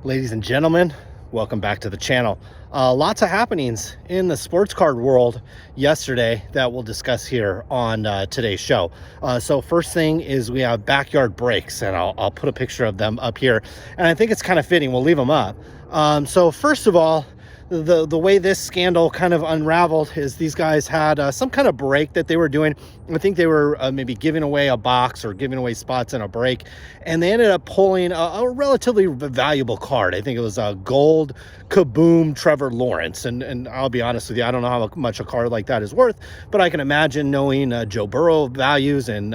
Ladies and gentlemen, welcome back to the channel. Lots of happenings in the sports card world yesterday that we'll discuss here on today's show. So first thing is we have backyard breaks, and I'll put a picture of them up here. And I think it's kind of fitting. We'll leave them up. So first of all, the way this scandal kind of unraveled is these guys had some kind of break that they were doing. I think they were maybe giving away a box or giving away spots in a break, and they ended up pulling a relatively valuable card. I think it was a gold Kaboom Trevor Lawrence, and I'll be honest with you, I don't know how much a card like that is worth, but I can imagine, knowing Joe Burrow values and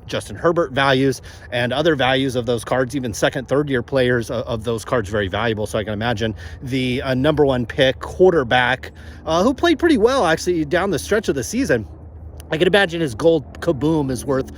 Justin Herbert values and other values of those cards, even second, third year players of those cards, very valuable. So I can imagine the number one pick quarterback who played pretty well actually down the stretch of the season. I can imagine his gold Kaboom is worth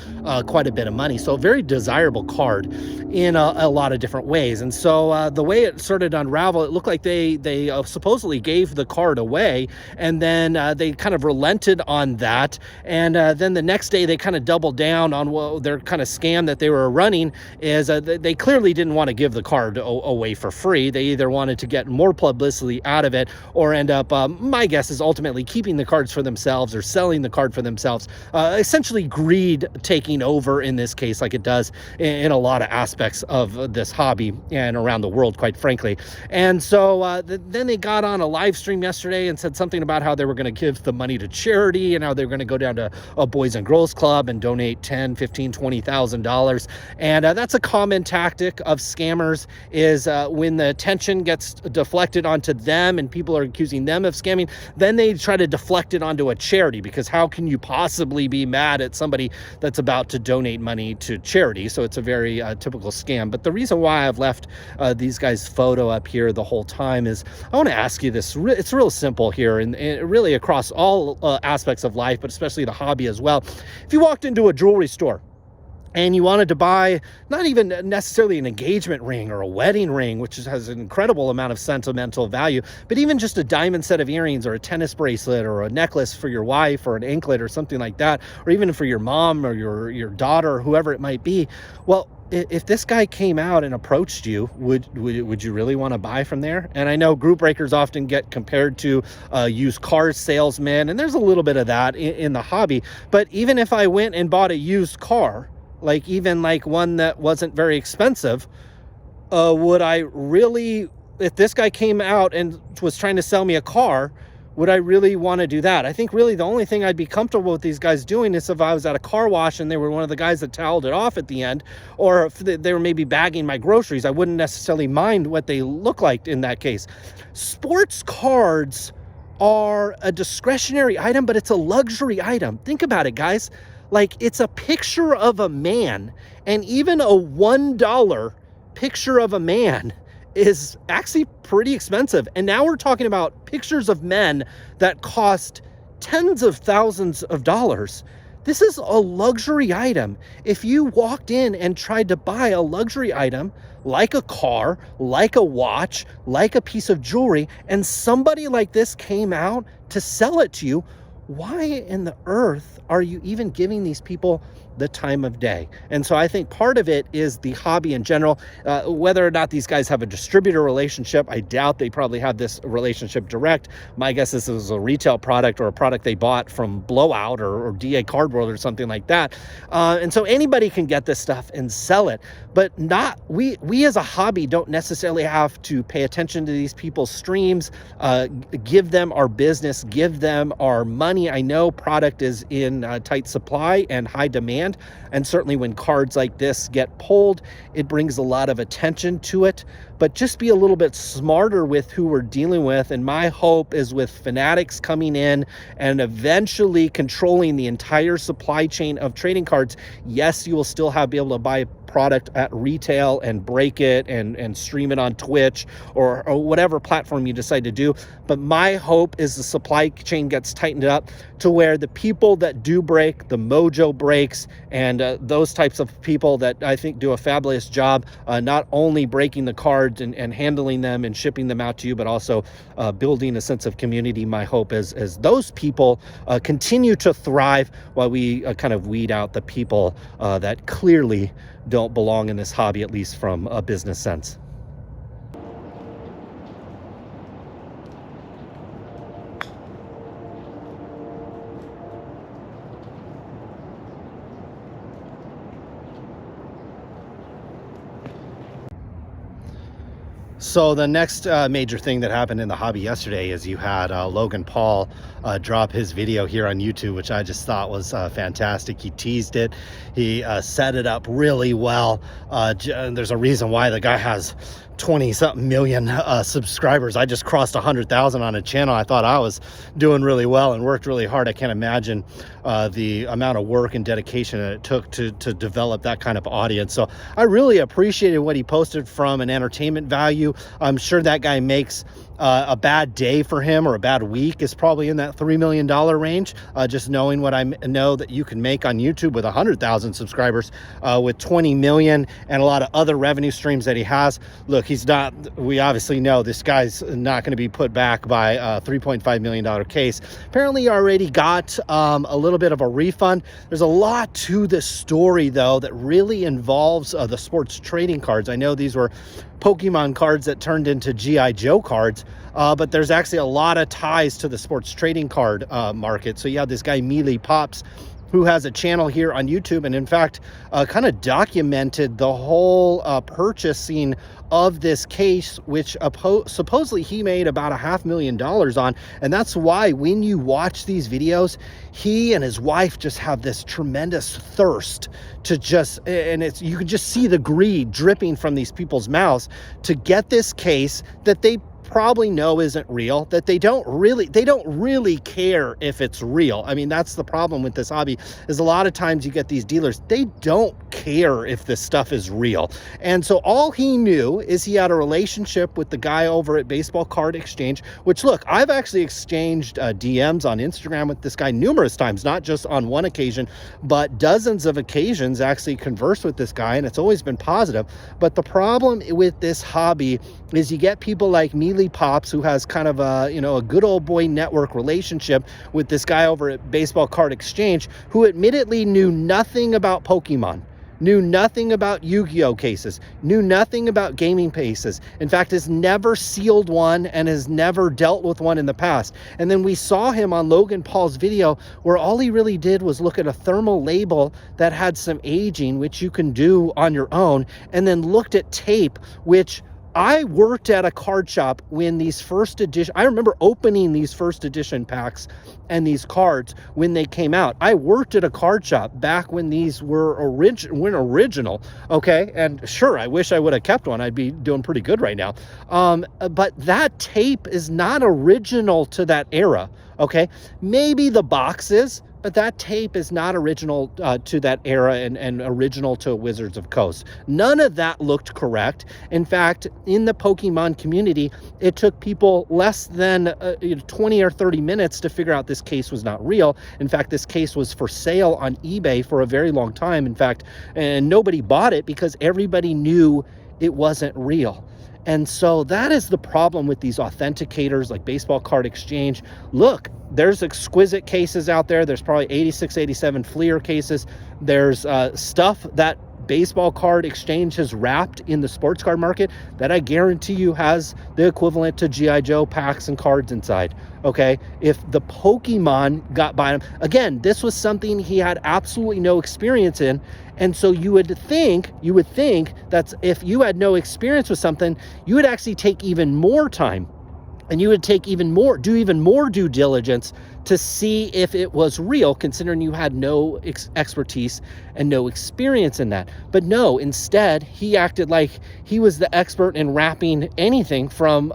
quite a bit of money. So a very desirable card in a lot of different ways. And so the way it started to unravel, it looked like they supposedly gave the card away, and then they kind of relented on that. And then the next day they kind of doubled down on their kind of scam that they were running is they clearly didn't want to give the card away for free. They either wanted to get more publicity out of it or end up, my guess is ultimately keeping the cards for themselves or selling the card for themselves. Essentially greed taking over in this case, like it does in a lot of aspects of this hobby and around the world, quite frankly. And so then they got on a live stream yesterday and said something about how they were going to give the money to charity and how they were going to go down to a Boys and Girls Club and donate $10,000, $15,000, $20,000. And that's a common tactic of scammers, is when the attention gets deflected onto them and people are accusing them of scamming, then they try to deflect it onto a charity, because how can you possibly be mad at somebody that's about to donate money to charity? So it's a very typical scam. But the reason why I've left these guys' photo up here the whole time is I want to ask you this. It's real simple here, and really across all aspects of life, but especially the hobby as well. If you walked into a jewelry store and you wanted to buy not even necessarily an engagement ring or a wedding ring, which has an incredible amount of sentimental value, but even just a diamond set of earrings or a tennis bracelet or a necklace for your wife or an anklet or something like that, or even for your mom or your daughter or whoever it might be, well, if this guy came out and approached you, would you really want to buy from there? And I know group breakers often get compared to used car salesmen, and there's a little bit of that in the hobby. But even if I went and bought a used car, like even like one that wasn't very expensive, would I really, if this guy came out and was trying to sell me a car, would I really want to do that? I think really the only thing I'd be comfortable with these guys doing is if I was at a car wash and they were one of the guys that toweled it off at the end, or if they were maybe bagging my groceries. I wouldn't necessarily mind what they look like in that case. Sports cards are a discretionary item, but it's a luxury item. Think about it, guys. Like, it's a picture of a man, and even a $1 picture of a man is actually pretty expensive. And now we're talking about pictures of men that cost tens of thousands of dollars. This is a luxury item. If you walked in and tried to buy a luxury item, like a car, like a watch, like a piece of jewelry, and somebody like this came out to sell it to you, why in the earth are you even giving these people the time of day? And so I think part of it is the hobby in general. Whether or not these guys have a distributor relationship, I doubt they probably have this relationship direct. My guess is this is a retail product or a product they bought from Blowout or DA Card World or something like that. And so anybody can get this stuff and sell it, but not we as a hobby don't necessarily have to pay attention to these people's streams, give them our business, give them our money. I know product is in tight supply and high demand, and certainly when cards like this get pulled, it brings a lot of attention to it. But just be a little bit smarter with who we're dealing with. And my hope is with fanatics coming in and eventually controlling the entire supply chain of trading cards, yes, you will still be able to buy product at retail and break it and stream it on Twitch or whatever platform you decide to do. But my hope is the supply chain gets tightened up to where the people that do break, the mojo breaks, and those types of people that I think do a fabulous job, not only breaking the cards and handling them and shipping them out to you, but also building a sense of community. My hope is as those people continue to thrive while we kind of weed out the people that clearly don't belong in this hobby, at least from a business sense. So the next major thing that happened in the hobby yesterday is you had Logan Paul drop his video here on YouTube, which I just thought was fantastic. He teased it. He set it up really well. There's a reason why the guy has 20-something million subscribers. I just crossed 100,000 on a channel. I thought I was doing really well and worked really hard. I can't imagine the amount of work and dedication that it took to develop that kind of audience. So I really appreciated what he posted from an entertainment value. I'm sure that guy makes a bad day for him, or a bad week, is probably in that $3 million range. Just knowing what I know that you can make on YouTube with 100,000 subscribers, with 20 million and a lot of other revenue streams that he has. Look, he's not, we obviously know this guy's not going to be put back by a $3.5 million case. Apparently he already got a little bit of a refund. There's a lot to this story, though, that really involves the sports trading cards. I know these were Pokemon cards that turned into G.I. Joe cards, but there's actually a lot of ties to the sports trading card market. So you have this guy Mealy Pops, who has a channel here on YouTube, and in fact kind of documented the whole purchasing of this case, which supposedly he made about $500,000 on. And that's why when you watch these videos, he and his wife just have this tremendous thirst to just, and it's, you can just see the greed dripping from these people's mouths to get this case that they probably know isn't real, that they don't really care if it's real. I mean, that's the problem with this hobby, is a lot of times you get these dealers, they don't care if this stuff is real. And so all he knew is he had a relationship with the guy over at Baseball Card Exchange, which, look, I've actually exchanged DMs on Instagram with this guy numerous times, not just on one occasion, but dozens of occasions actually conversed with this guy, and it's always been positive. But the problem with this hobby is you get people like Mealy Pops, who has kind of a, you know, a good old boy network relationship with this guy over at Baseball Card Exchange, who admittedly knew nothing about Pokemon, knew nothing about Yu-Gi-Oh cases, knew nothing about gaming cases. In fact, has never sealed one and has never dealt with one in the past. And then we saw him on Logan Paul's video, where all he really did was look at a thermal label that had some aging, which you can do on your own, and then looked at tape, which I worked at a card shop when these first edition, I remember opening these first edition packs and these cards when they came out. I worked at a card shop back when these were original, okay? And sure, I wish I would have kept one. I'd be doing pretty good right now. But that tape is not original to that era, okay? Maybe the boxes, but that tape is not original to that era and original to Wizards of Coast. None of that looked correct. In fact, in the Pokemon community, it took people less than 20 or 30 minutes to figure out this case was not real. In fact, this case was for sale on eBay for a very long time. In fact, and nobody bought it because everybody knew it wasn't real. And so that is the problem with these authenticators like Baseball Card Exchange. Look, there's exquisite cases out there. There's probably 86, 87 Fleer cases. There's stuff that Baseball Card Exchange has wrapped in the sports card market that I guarantee you has the equivalent to G.I. Joe packs and cards inside. Okay, if the Pokemon got by him, again, this was something he had absolutely no experience in. And so you would think that if you had no experience with something, you would actually take even more time, and you would do even more due diligence to see if it was real, considering you had no expertise and no experience in that. But no, instead, he acted like he was the expert in wrapping anything from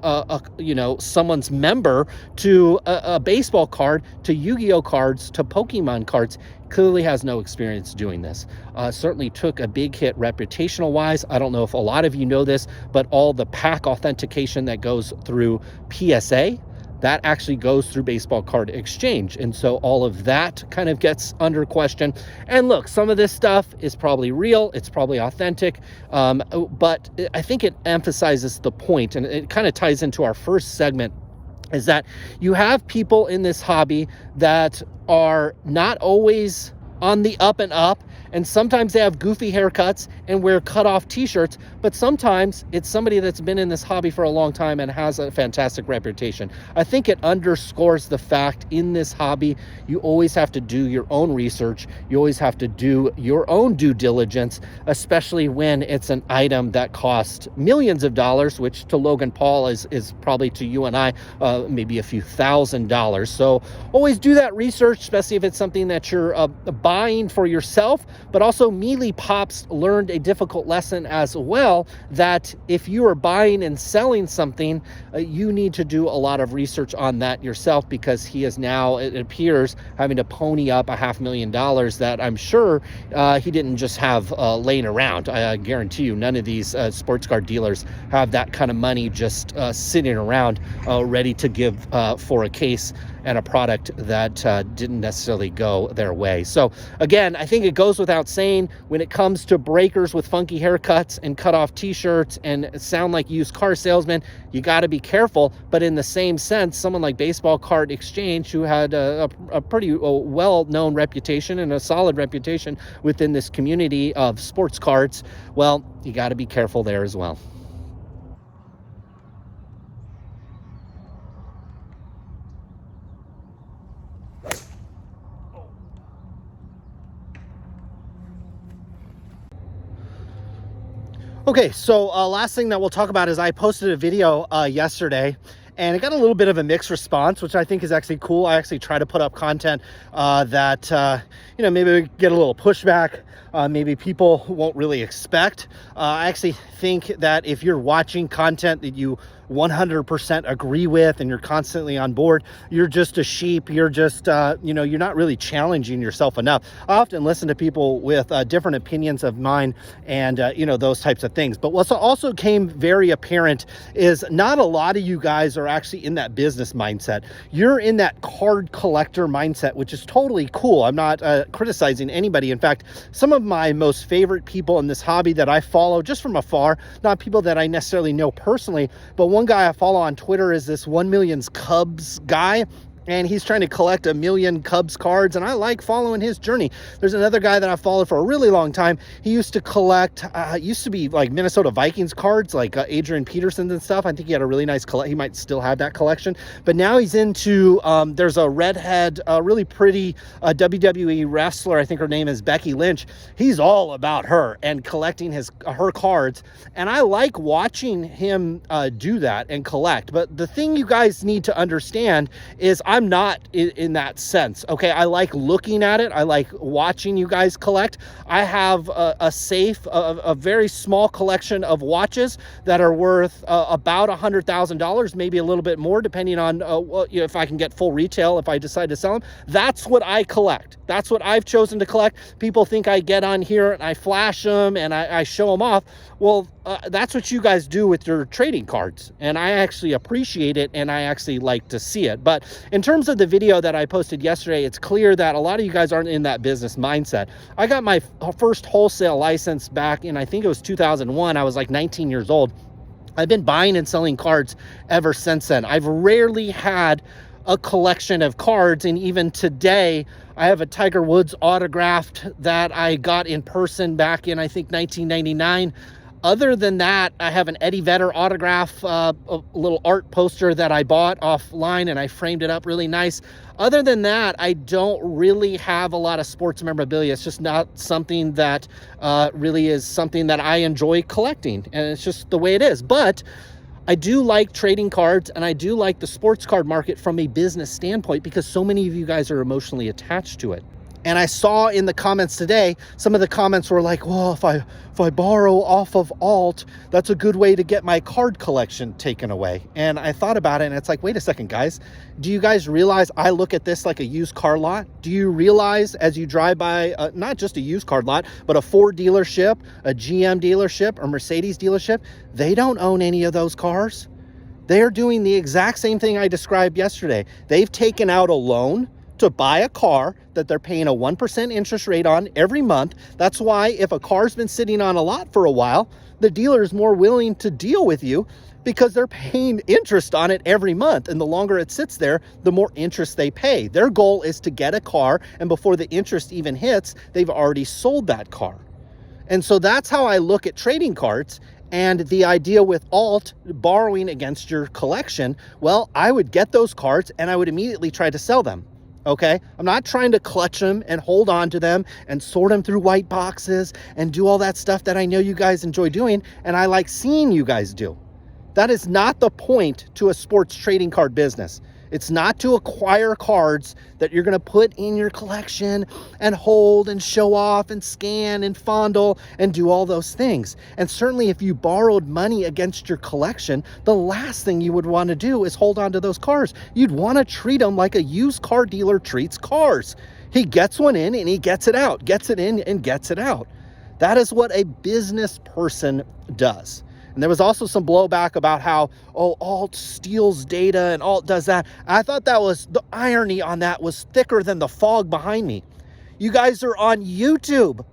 someone's member to a baseball card to Yu-Gi-Oh cards to Pokemon cards. Clearly has no experience doing this. Certainly took a big hit reputational wise. I don't know if a lot of you know this, but all the pack authentication that goes through PSA, that actually goes through Baseball Card Exchange. And so all of that kind of gets under question. And look, some of this stuff is probably real. It's probably authentic. But I think it emphasizes the point, and it kind of ties into our first segment, is that you have people in this hobby that are not always on the up and up, And sometimes they have goofy haircuts and wear cut-off t-shirts, but sometimes it's somebody that's been in this hobby for a long time and has a fantastic reputation. I think it underscores the fact in this hobby, you always have to do your own research. You always have to do your own due diligence, especially when it's an item that costs millions of dollars, which to Logan Paul is probably to you and I, maybe a few $1,000s. So always do that research, especially if it's something that you're buying for yourself. But also Mealy Pops learned a difficult lesson as well, that if you are buying and selling something, you need to do a lot of research on that yourself, because he is now, it appears, having to pony up $500,000 that I'm sure he didn't just have laying around. I guarantee you none of these sports car dealers have that kind of money just sitting around ready to give for a case and a product that didn't necessarily go their way. So again, I think it goes without saying, when it comes to breakers with funky haircuts and cut off t-shirts and sound like used car salesmen, you got to be careful. But in the same sense, someone like Baseball Card Exchange, who had a pretty well-known reputation and a solid reputation within this community of sports cards, well, you got to be careful there as well. Okay, so last thing that we'll talk about is I posted a video yesterday, and it got a little bit of a mixed response, which I think is actually cool. I actually try to put up content that, maybe we get a little pushback. Maybe people won't really expect. I actually think that if you're watching content that you 100% agree with and you're constantly on board, you're just a sheep. You're just, you're not really challenging yourself enough. I often listen to people with different opinions of mine and, those types of things. But what's also came very apparent is not a lot of you guys are actually in that business mindset. You're in that card collector mindset, which is totally cool. I'm not criticizing anybody. In fact, some of my most favorite people in this hobby that I follow just from afar, not people that I necessarily know personally, but one guy I follow on Twitter is this 1 million Cubs guy, and he's trying to collect 1 million Cubs cards, and I like following his journey. There's another guy that I followed for a really long time. He used to collect, used to be like Minnesota Vikings cards, like Adrian Peterson's and stuff. I think he had a really nice he might still have that collection, but now he's into, there's a redhead, really pretty WWE wrestler. I think her name is Becky Lynch. He's all about her and collecting her cards, and I like watching him do that and collect. But the thing you guys need to understand is I'm not in that sense. Okay, I like looking at it. I like watching you guys collect. I have a safe, a very small collection of watches that are worth about $100,000, maybe a little bit more, depending on if I can get full retail, if I decide to sell them. That's what I collect. That's what I've chosen to collect. People think I get on here and I flash them and I show them off. Well, that's what you guys do with your trading cards, and I actually appreciate it, and I actually like to see it. But in terms of the video that I posted yesterday, it's clear that a lot of you guys aren't in that business mindset. I got my first wholesale license back in, I think it was 2001. I was like 19 years old. I've been buying and selling cards ever since then. I've rarely had a collection of cards, and even today I have a Tiger Woods autographed that I got in person back in, I think, 1999. Other than that, I have an Eddie Vedder autograph, a little art poster that I bought offline, and I framed it up really nice. Other than that, I don't really have a lot of sports memorabilia. It's just not something that really is something that I enjoy collecting, and it's just the way it is. But I do like trading cards, and I do like the sports card market from a business standpoint, because so many of you guys are emotionally attached to it. And I saw in the comments today, some of the comments were like, well, if I borrow off of Alt, that's a good way to get my card collection taken away. And I thought about it, and it's like, wait a second, guys. Do you guys realize I look at this like a used car lot? Do you realize as you drive by, not just a used car lot, but a Ford dealership, a GM dealership, or Mercedes dealership, they don't own any of those cars. They're doing the exact same thing I described yesterday. They've taken out a loan to buy a car that they're paying a 1% interest rate on every month. That's why if a car's been sitting on a lot for a while, the dealer is more willing to deal with you because they're paying interest on it every month. And the longer it sits there, the more interest they pay. Their goal is to get a car, and before the interest even hits, they've already sold that car. And so that's how I look at trading cards. And the idea with alt borrowing against your collection, well, I would get those cards and I would immediately try to sell them. Okay, I'm not trying to clutch them and hold on to them and sort them through white boxes and do all that stuff that I know you guys enjoy doing and I like seeing you guys do. That is not the point to a sports trading card business. It's not to acquire cards that you're going to put in your collection and hold and show off and scan and fondle and do all those things. And certainly if you borrowed money against your collection, the last thing you would want to do is hold on to those cars. You'd want to treat them like a used car dealer treats cars. He gets one in and he gets it out, gets it in and gets it out. That is what a business person does. And there was also some blowback about how, oh, alt steals data and alt does that. I thought that was, the irony on that was thicker than the fog behind me. You guys are on YouTube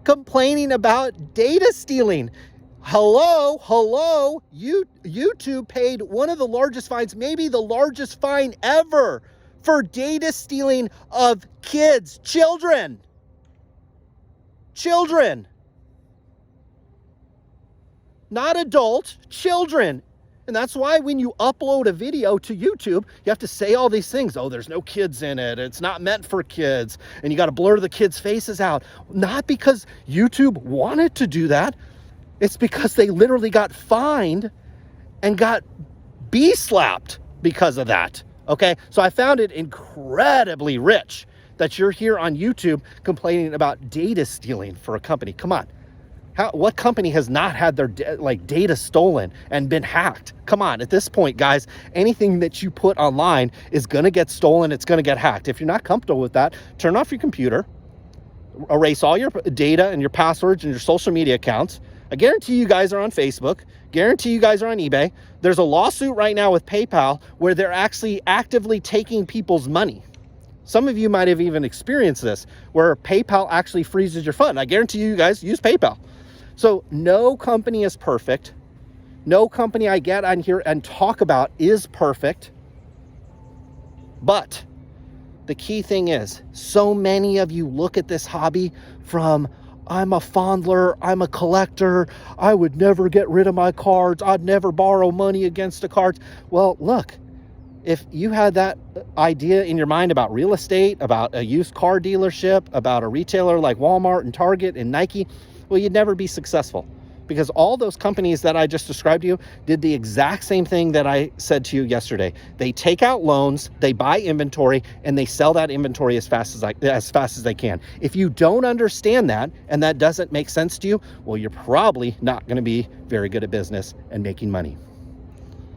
complaining about data stealing. Hello, YouTube paid one of the largest fines, maybe the largest fine ever, for data stealing of kids, children. Not adult, children. And that's why when you upload a video to YouTube, you have to say all these things. Oh, there's no kids in it. It's not meant for kids. And you got to blur the kids' faces out. Not because YouTube wanted to do that. It's because they literally got fined and got bee-slapped because of that. Okay, so I found it incredibly rich that you're here on YouTube complaining about data stealing for a company. Come on. What company has not had their data stolen and been hacked? Come on, at this point, guys, anything that you put online is going to get stolen. It's going to get hacked. If you're not comfortable with that, turn off your computer, erase all your data and your passwords and your social media accounts. I guarantee you guys are on Facebook. Guarantee you guys are on eBay. There's a lawsuit right now with PayPal where they're actually actively taking people's money. Some of you might have even experienced this, where PayPal actually freezes your fund. I guarantee you guys use PayPal. So no company is perfect. No company I get on here and talk about is perfect. But the key thing is, so many of you look at this hobby from, I'm a fondler, I'm a collector, I would never get rid of my cards, I'd never borrow money against the cards. Well, look, if you had that idea in your mind about real estate, about a used car dealership, about a retailer like Walmart and Target and Nike, well, you'd never be successful, because all those companies that I just described to you did the exact same thing that I said to you yesterday. They take out loans, they buy inventory, and they sell that inventory as fast as they can. If you don't understand that and that doesn't make sense to you, well, you're probably not going to be very good at business and making money.